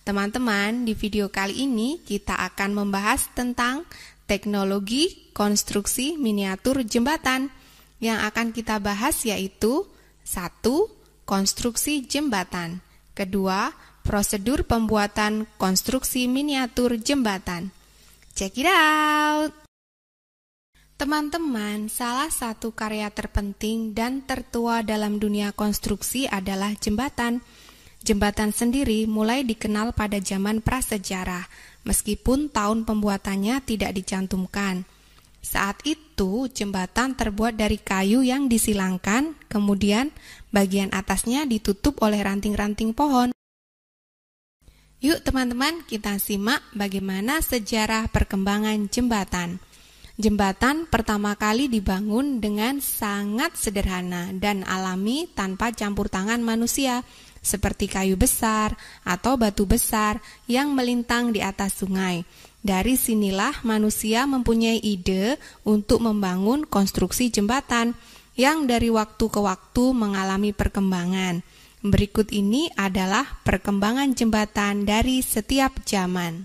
Teman-teman, di video kali ini kita akan membahas tentang teknologi konstruksi miniatur jembatan. Yang akan kita bahas yaitu 1. Konstruksi jembatan. 2. Prosedur pembuatan konstruksi miniatur jembatan. Check it out! Teman-teman, salah satu karya terpenting dan tertua dalam dunia konstruksi adalah jembatan. Jembatan sendiri mulai dikenal pada zaman prasejarah, meskipun tahun pembuatannya tidak dicantumkan. Saat itu, jembatan terbuat dari kayu yang disilangkan, kemudian bagian atasnya ditutup oleh ranting-ranting pohon. Yuk teman-teman, kita simak bagaimana sejarah perkembangan jembatan. Jembatan pertama kali dibangun dengan sangat sederhana dan alami tanpa campur tangan manusia, seperti kayu besar atau batu besar yang melintang di atas sungai. Dari sinilah manusia mempunyai ide untuk membangun konstruksi jembatan yang dari waktu ke waktu mengalami perkembangan. Berikut ini adalah perkembangan jembatan dari setiap zaman.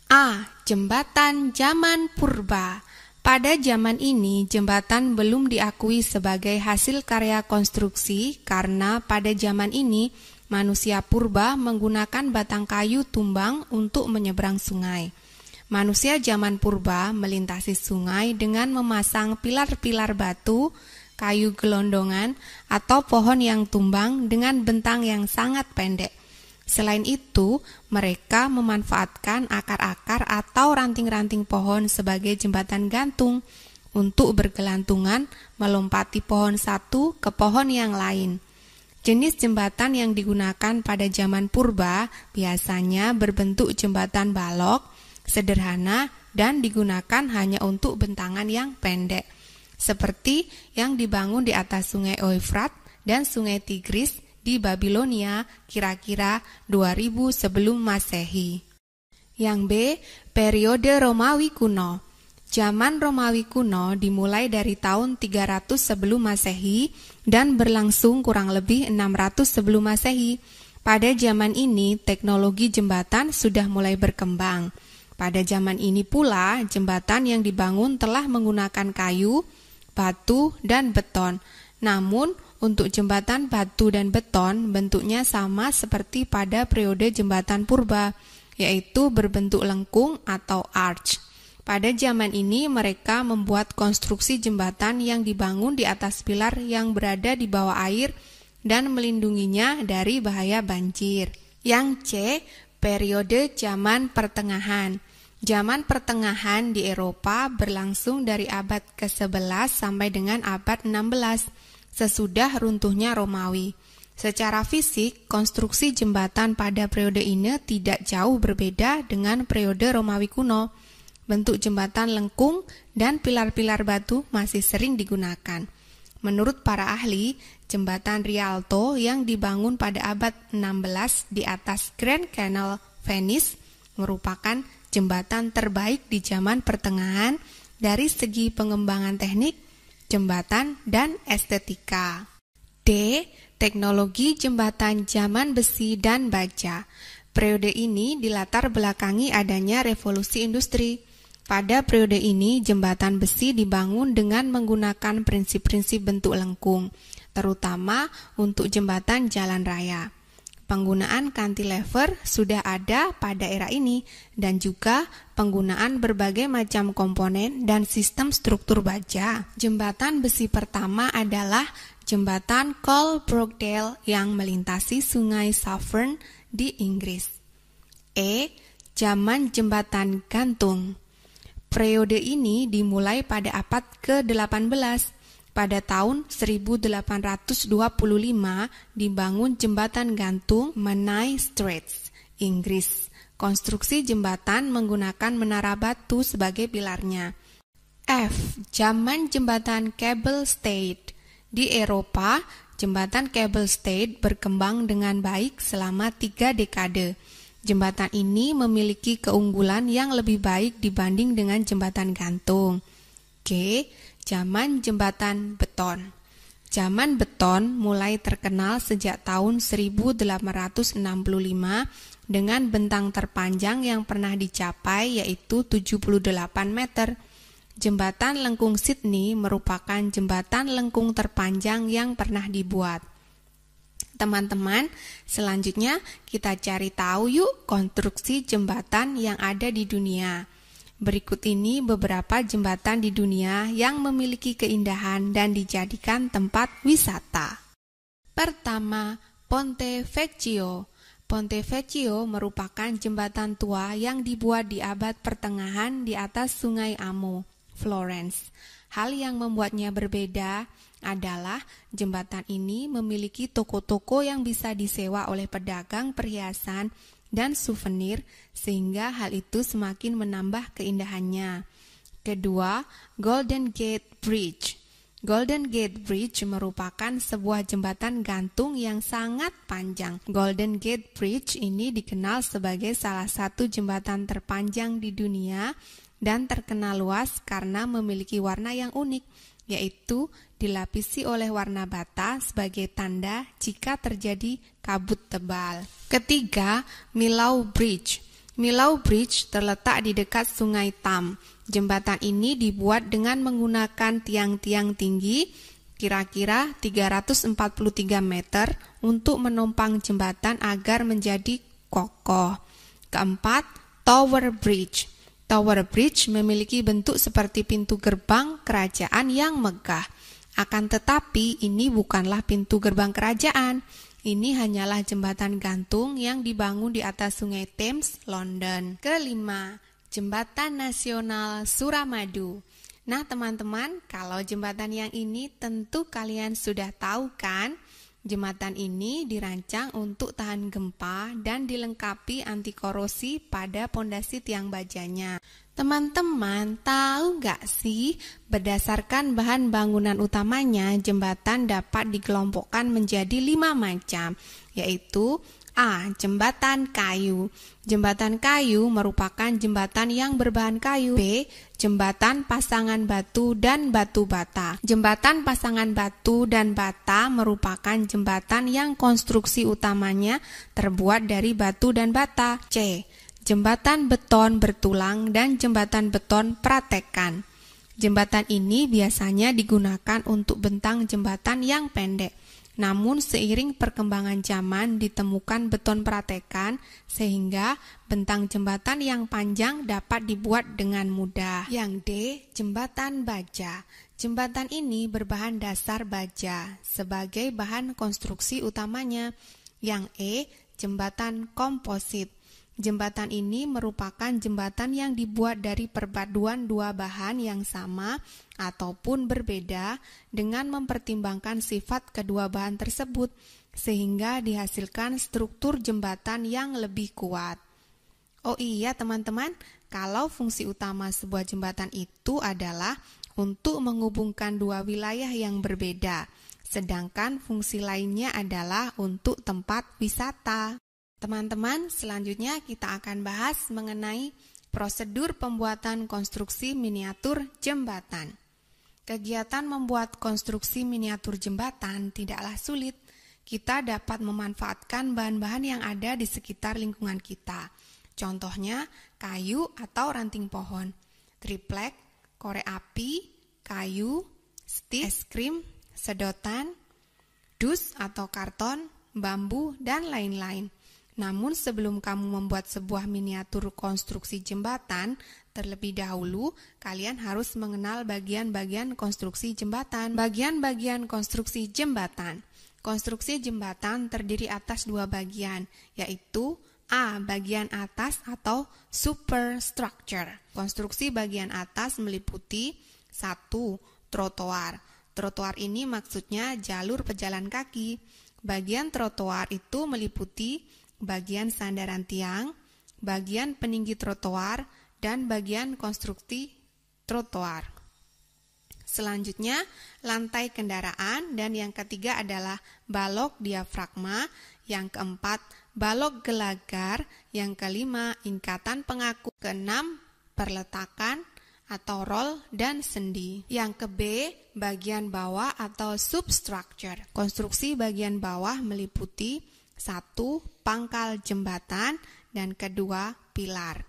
A. Jembatan zaman purba. Pada zaman ini, jembatan belum diakui sebagai hasil karya konstruksi karena pada zaman ini, manusia purba menggunakan batang kayu tumbang untuk menyeberang sungai. Manusia zaman purba melintasi sungai dengan memasang pilar-pilar batu, kayu gelondongan, atau pohon yang tumbang dengan bentang yang sangat pendek. Selain itu, mereka memanfaatkan akar-akar atau ranting-ranting pohon sebagai jembatan gantung untuk bergelantungan melompati pohon satu ke pohon yang lain. Jenis jembatan yang digunakan pada zaman purba biasanya berbentuk jembatan balok, sederhana, dan digunakan hanya untuk bentangan yang pendek, seperti yang dibangun di atas sungai Eufrat dan sungai Tigris di Babilonia kira-kira 2000 sebelum Masehi. Yang B. Periode Romawi kuno. Zaman Romawi kuno dimulai dari tahun 300 sebelum Masehi dan berlangsung kurang lebih 600 sebelum Masehi. Pada zaman ini, teknologi jembatan sudah mulai berkembang. Pada zaman ini pula, jembatan yang dibangun telah menggunakan kayu, batu, dan beton. Namun, untuk jembatan batu dan beton bentuknya sama seperti pada periode jembatan purba, yaitu berbentuk lengkung atau arch. Pada zaman ini mereka membuat konstruksi jembatan yang dibangun di atas pilar yang berada di bawah air dan melindunginya dari bahaya banjir. Yang C. Periode zaman pertengahan. Zaman pertengahan di Eropa berlangsung dari abad ke-11 sampai dengan abad 16. Sesudah runtuhnya Romawi. Secara fisik, konstruksi jembatan pada periode ini tidak jauh berbeda dengan periode Romawi kuno. Bentuk jembatan lengkung dan pilar-pilar batu masih sering digunakan. Menurut para ahli, jembatan Rialto yang dibangun pada abad 16 di atas Grand Canal Venice merupakan jembatan terbaik di zaman pertengahan dari segi pengembangan teknik, jembatan, dan estetika. D. Teknologi jembatan zaman besi dan baja. Periode ini dilatar belakangi adanya revolusi industri. Pada periode ini, jembatan besi dibangun dengan menggunakan prinsip-prinsip bentuk lengkung, terutama untuk jembatan jalan raya. Penggunaan cantilever sudah ada pada era ini dan juga penggunaan berbagai macam komponen dan sistem struktur baja. Jembatan besi pertama adalah jembatan Coalbrookdale yang melintasi sungai Severn di Inggris. E. Zaman jembatan gantung. Periode ini dimulai pada abad ke-18. Pada tahun 1825 dibangun jembatan gantung Menai Straits, Inggris. Konstruksi jembatan menggunakan menara batu sebagai pilarnya. F. Zaman jembatan Cable Stayed. Di Eropa, jembatan Cable Stayed berkembang dengan baik selama 3 dekade. Jembatan ini memiliki keunggulan yang lebih baik dibanding dengan jembatan gantung. G. Zaman jembatan beton. Zaman beton mulai terkenal sejak tahun 1865 dengan bentang terpanjang yang pernah dicapai yaitu 78 meter. Jembatan Lengkung Sydney merupakan jembatan lengkung terpanjang yang pernah dibuat. Teman-teman, selanjutnya kita cari tahu yuk konstruksi jembatan yang ada di dunia. Berikut ini beberapa jembatan di dunia yang memiliki keindahan dan dijadikan tempat wisata. Pertama, Ponte Vecchio. Ponte Vecchio merupakan jembatan tua yang dibuat di abad pertengahan di atas Sungai Amo, Florence. Hal yang membuatnya berbeda adalah jembatan ini memiliki toko-toko yang bisa disewa oleh pedagang perhiasan dan souvenir, sehingga hal itu semakin menambah keindahannya. Kedua, Golden Gate Bridge. Golden Gate Bridge merupakan sebuah jembatan gantung yang sangat panjang. Golden Gate Bridge ini dikenal sebagai salah satu jembatan terpanjang di dunia dan terkenal luas karena memiliki warna yang unik, yaitu dilapisi oleh warna bata sebagai tanda jika terjadi kabut tebal. Ketiga, Millau Bridge. Millau Bridge terletak di dekat Sungai Tam. Jembatan ini dibuat dengan menggunakan tiang-tiang tinggi, kira-kira 343 meter, untuk menopang jembatan agar menjadi kokoh. Keempat, Tower Bridge. Tower Bridge memiliki bentuk seperti pintu gerbang kerajaan yang megah. Akan tetapi, ini bukanlah pintu gerbang kerajaan. Ini hanyalah jembatan gantung yang dibangun di atas Sungai Thames, London. Kelima, Jembatan Nasional Suramadu. Nah, teman-teman, kalau jembatan yang ini tentu kalian sudah tahu kan? Jembatan ini dirancang untuk tahan gempa dan dilengkapi anti korosi pada pondasi tiang bajanya. Teman-teman, tahu nggak sih, berdasarkan bahan bangunan utamanya, jembatan dapat dikelompokkan menjadi 5 macam, yaitu A. Jembatan kayu. Jembatan kayu merupakan jembatan yang berbahan kayu. B. Jembatan pasangan batu dan batu bata. Jembatan pasangan batu dan bata merupakan jembatan yang konstruksi utamanya terbuat dari batu dan bata. C. Jembatan beton bertulang dan jembatan beton pratekan. Jembatan ini biasanya digunakan untuk bentang jembatan yang pendek. Namun seiring perkembangan zaman ditemukan beton pratekan sehingga bentang jembatan yang panjang dapat dibuat dengan mudah. Yang D. Jembatan baja. Jembatan ini berbahan dasar baja sebagai bahan konstruksi utamanya. Yang E. Jembatan komposit. Jembatan ini merupakan jembatan yang dibuat dari perpaduan dua bahan yang sama ataupun berbeda dengan mempertimbangkan sifat kedua bahan tersebut sehingga dihasilkan struktur jembatan yang lebih kuat. Oh iya teman-teman, kalau fungsi utama sebuah jembatan itu adalah untuk menghubungkan dua wilayah yang berbeda, sedangkan fungsi lainnya adalah untuk tempat wisata. Teman-teman, selanjutnya kita akan bahas mengenai prosedur pembuatan konstruksi miniatur jembatan. Kegiatan membuat konstruksi miniatur jembatan tidaklah sulit. Kita dapat memanfaatkan bahan-bahan yang ada di sekitar lingkungan kita. Contohnya, kayu atau ranting pohon, triplek, korek api, kayu, stik, es krim, sedotan, dus atau karton, bambu, dan lain-lain. Namun sebelum kamu membuat sebuah miniatur konstruksi jembatan, terlebih dahulu kalian harus mengenal bagian-bagian konstruksi jembatan. Bagian-bagian konstruksi jembatan. Konstruksi jembatan terdiri atas dua bagian, yaitu A. Bagian atas atau superstructure. Konstruksi bagian atas meliputi 1. Trotoar. Trotoar ini maksudnya jalur pejalan kaki. Bagian trotoar itu meliputi bagian sandaran tiang, bagian peninggi trotoar, dan bagian konstruksi trotoar. Selanjutnya, lantai kendaraan, dan yang ketiga adalah balok diafragma, yang keempat, balok gelagar, yang kelima, ingkatan pengaku, keenam, perletakan, atau roll dan sendi. Yang ke B, bagian bawah atau substructure. Konstruksi bagian bawah meliputi 1. Pangkal jembatan dan kedua, pilar.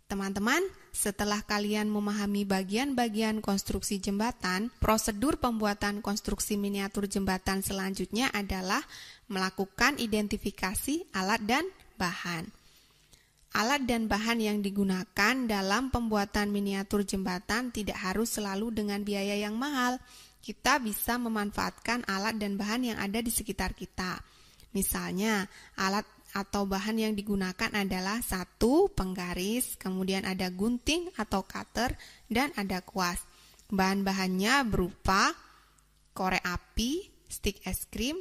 Teman-teman, setelah kalian memahami bagian-bagian konstruksi jembatan, prosedur pembuatan konstruksi miniatur jembatan selanjutnya adalah melakukan identifikasi alat dan bahan. Alat dan bahan yang digunakan dalam pembuatan miniatur jembatan tidak harus selalu dengan biaya yang mahal. Kita bisa memanfaatkan alat dan bahan yang ada di sekitar kita. Misalnya, alat atau bahan yang digunakan adalah 1. Penggaris, kemudian ada gunting atau cutter, dan ada kuas. Bahan-bahannya berupa korek api, stik es krim,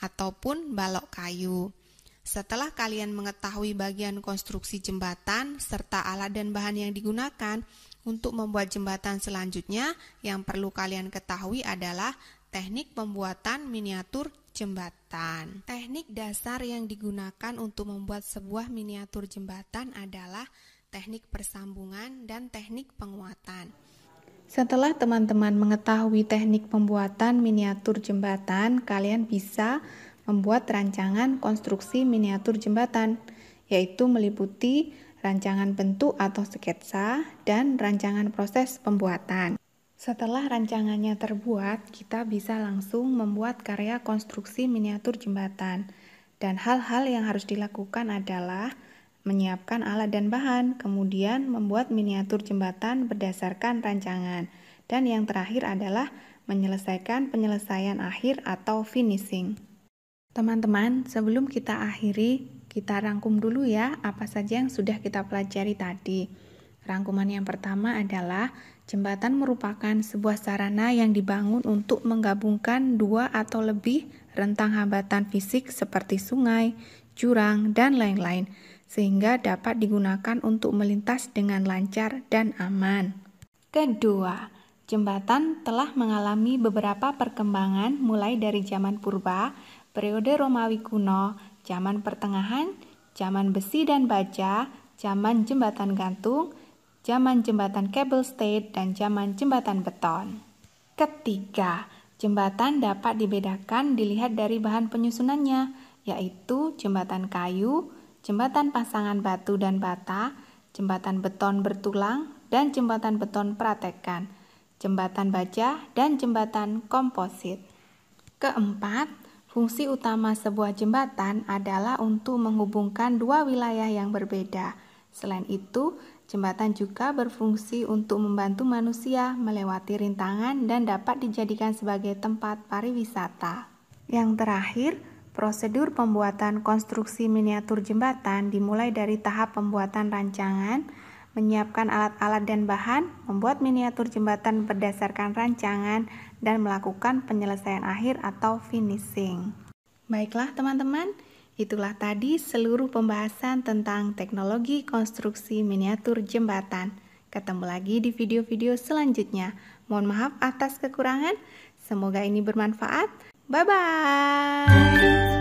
ataupun balok kayu. Setelah kalian mengetahui bagian konstruksi jembatan serta alat dan bahan yang digunakan untuk membuat jembatan selanjutnya, yang perlu kalian ketahui adalah teknik pembuatan miniatur jembatan. Teknik dasar yang digunakan untuk membuat sebuah miniatur jembatan adalah teknik persambungan dan teknik penguatan. Setelah teman-teman mengetahui teknik pembuatan miniatur jembatan, kalian bisa membuat rancangan konstruksi miniatur jembatan, yaitu meliputi rancangan bentuk atau sketsa dan rancangan proses pembuatan. Setelah rancangannya terbuat, kita bisa langsung membuat karya konstruksi miniatur jembatan. Dan hal-hal yang harus dilakukan adalah menyiapkan alat dan bahan, kemudian membuat miniatur jembatan berdasarkan rancangan. Dan yang terakhir adalah menyelesaikan penyelesaian akhir atau finishing. Teman-teman, sebelum kita akhiri, kita rangkum dulu ya apa saja yang sudah kita pelajari tadi. Rangkuman yang pertama adalah jembatan merupakan sebuah sarana yang dibangun untuk menggabungkan 2 atau lebih rentang hambatan fisik seperti sungai, jurang, dan lain-lain, sehingga dapat digunakan untuk melintas dengan lancar dan aman. Kedua, jembatan telah mengalami beberapa perkembangan mulai dari zaman purba, periode Romawi kuno, zaman pertengahan, zaman besi dan baja, zaman jembatan gantung, zaman jembatan cable stayed, dan zaman jembatan beton. Ketiga, jembatan dapat dibedakan dilihat dari bahan penyusunannya, yaitu jembatan kayu, jembatan pasangan batu dan bata, jembatan beton bertulang, dan jembatan beton pratekan, jembatan baja, dan jembatan komposit. Keempat, fungsi utama sebuah jembatan adalah untuk menghubungkan 2 wilayah yang berbeda. Selain itu, jembatan juga berfungsi untuk membantu manusia melewati rintangan dan dapat dijadikan sebagai tempat pariwisata. Yang terakhir, prosedur pembuatan konstruksi miniatur jembatan dimulai dari tahap pembuatan rancangan, menyiapkan alat-alat dan bahan, membuat miniatur jembatan berdasarkan rancangan, dan melakukan penyelesaian akhir atau finishing. Baiklah teman-teman, itulah tadi seluruh pembahasan tentang teknologi konstruksi miniatur jembatan. Ketemu lagi di video-video selanjutnya. Mohon maaf atas kekurangan. Semoga ini bermanfaat. Bye-bye.